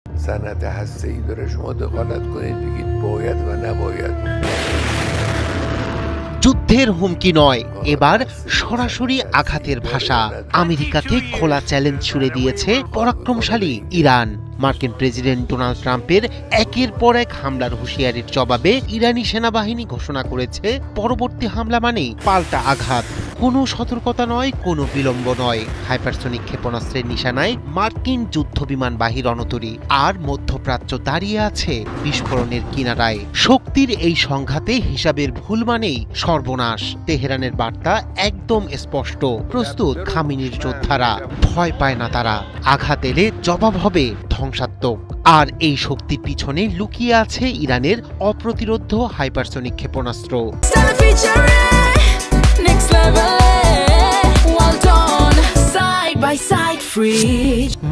صنعت هسته‌ای داره شما دخالت کنید بگید باید و نباید যুদ্ধের হুমকি নয়, এবার সরাসরি আঘাতের ভাষা। আমেরিকাকে খোলা চ্যালেঞ্জ ছুড়ে দিয়েছে পরাক্রমশালী ইরান। মার্কিন প্রেসিডেন্ট ডোনাল্ড ট্রাম্পের একের পর এক হামলার হুঁশিয়ারির জবাবে ইরানি সেনাবাহিনী ঘোষণা করেছে পরবর্তী হামলা মানেই পাল্টা আঘাত। কোনো সতর্কতা নয়, কোনো বিলম্ব নয়। হাইপারসনিক ক্ষেপণাস্ত্রের নিশানায় মার্কিন যুদ্ধবিমানবাহী রণতরী, আর মধ্যপ্রাচ্য দাঁড়িয়ে আছে বিস্ফোরণের কিনারায়। শক্তির এই সংঘাতে হিসাবের ভুল মানেই সর্বনাশ। তেহরানের বার্তা একদম স্পষ্ট, প্রস্তুত খামেনির যোদ্ধারা, ভয় পায় না তারা। আঘাত এলে জবাব হবে ধ্বংসাত্মক। আর এই শক্তির পিছনে লুকিয়ে আছে ইরানের অপ্রতিরোধ্য হাইপারসনিক ক্ষেপণাস্ত্র।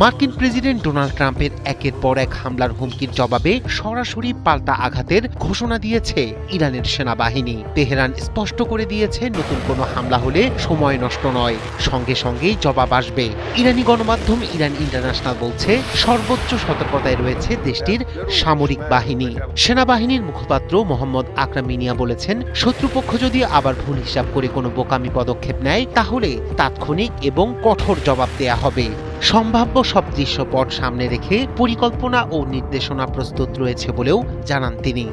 মার্কিন প্রেসিডেন্ট ডোনাল্ড ট্রাম্পের একের পর এক হামলার হুমকির জবাবে সরাসরি পাল্টা আঘাতের ঘোষণা দিয়েছে ইরানের সেনাবাহিনী। তেহরান স্পষ্ট করে দিয়েছে নতুন কোনো হামলা হলে সময় নষ্ট নয়, সঙ্গে সঙ্গেই জবাব আসবে। ইরানি গণমাধ্যম ইরান ইন্টারন্যাশনাল বলছে সর্বোচ্চ সতর্কতায় রয়েছে দেশটির সামরিক বাহিনী। সেনাবাহিনীর মুখপাত্র মোহাম্মদ আকরাম মিনিয়া বলেছেন, শত্রুপক্ষ যদি আবার ভুল হিসাব করে কোনো বোকামি পদক্ষেপ নেয় তাহলে তাৎক্ষণিক এবং কঠোর জবাব দেয়া হবে। সম্ভাব্য সব দৃশ্যপট সামনে রেখে পরিকল্পনা ও নির্দেশনা প্রস্তুত রয়েছে বলেও জানান তিনি।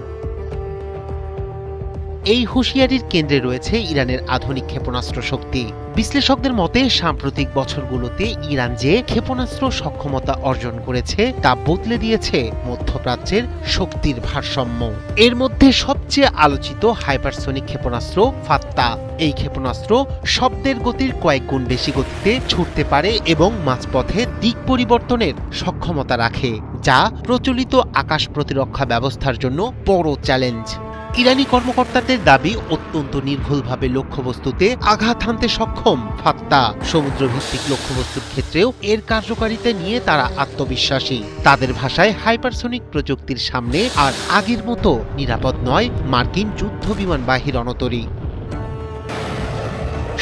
এই হুঁশিয়ারির কেন্দ্রে রয়েছে ইরানের আধুনিক ক্ষেপণাস্ত্র শক্তি। বিশ্লেষকদের মতে সাম্প্রতিক বছরগুলোতে ইরান যে ক্ষেপণাস্ত্র সক্ষমতা অর্জন করেছে তা বদলে দিয়েছে মধ্যপ্রাচ্যের শক্তির ভারসাম্য। এর মধ্যে সবচেয়ে আলোচিত হাইপারসনিক ক্ষেপণাস্ত্র ফাত্তা। এই ক্ষেপণাস্ত্র শব্দের গতির কয়েক গুণ বেশি গতিতে ছুটতে পারে এবং মাঝপথে দিক পরিবর্তনের সক্ষমতা রাখে, যা প্রচলিত আকাশ প্রতিরক্ষা ব্যবস্থার জন্য বড় চ্যালেঞ্জ। ইরানি কর্মকর্তাদের দাবি, অত্যন্ত নির্ভুলভাবে লক্ষ্যবস্তুতে আঘাত হানতে সক্ষম ফাত্তা। সমুদ্রভিত্তিক লক্ষ্যবস্তুর ক্ষেত্রেও এর কার্যকারিতা নিয়ে তারা আত্মবিশ্বাসী। তাদের ভাষায়, হাইপারসনিক প্রযুক্তির সামনে আর আগের মতো নিরাপদ নয় মার্কিন যুদ্ধবিমানবাহী রণতরী।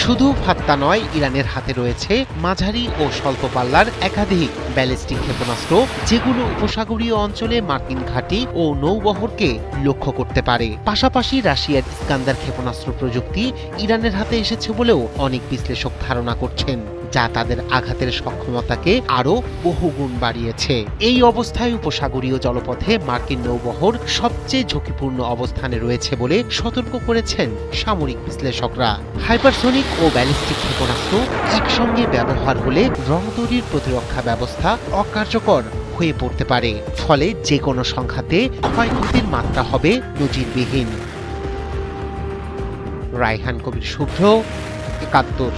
শুধু ফাত্তা নয়, ইরানের হাতে রয়েছে মাঝারি ও স্বল্প পাল্লার একাধিক ব্যালিস্টিক ক্ষেপণাস্ত্র, যেগুলো উপসাগরীয় অঞ্চলে মার্কিন ঘাঁটি ও নৌবহরকে লক্ষ্য করতে পারে। পাশাপাশি রাশিয়ার ইস্কান্দার ক্ষেপণাস্ত্র প্রযুক্তি ইরানের হাতে এসেছে বলেও অনেক বিশ্লেষক ধারণা করছেন, যা তাদের আঘাতের সক্ষমতাকে আরও বহুগুণ বাড়িয়েছে। এই অবস্থায় উপসাগরীয় জলপথে মার্কিন নৌবহর সবচেয়ে ঝুঁকিপূর্ণ অবস্থানে রয়েছে বলে সতর্ক করেছেন সামরিক বিশ্লেষকরা। হাইপারসনিক ও ব্যালিস্টিক ক্ষেপণাস্ত্র একসঙ্গে ব্যবহার হলে রণতরীর প্রতিরক্ষা ব্যবস্থা অকার্যকর হয়ে পড়তে পারে, ফলে যে কোনো সংঘাতে ক্ষয়ক্ষতির মাত্রা হবে নজিরবিহীন। রায়হান কবির শুভ্র, ৭১।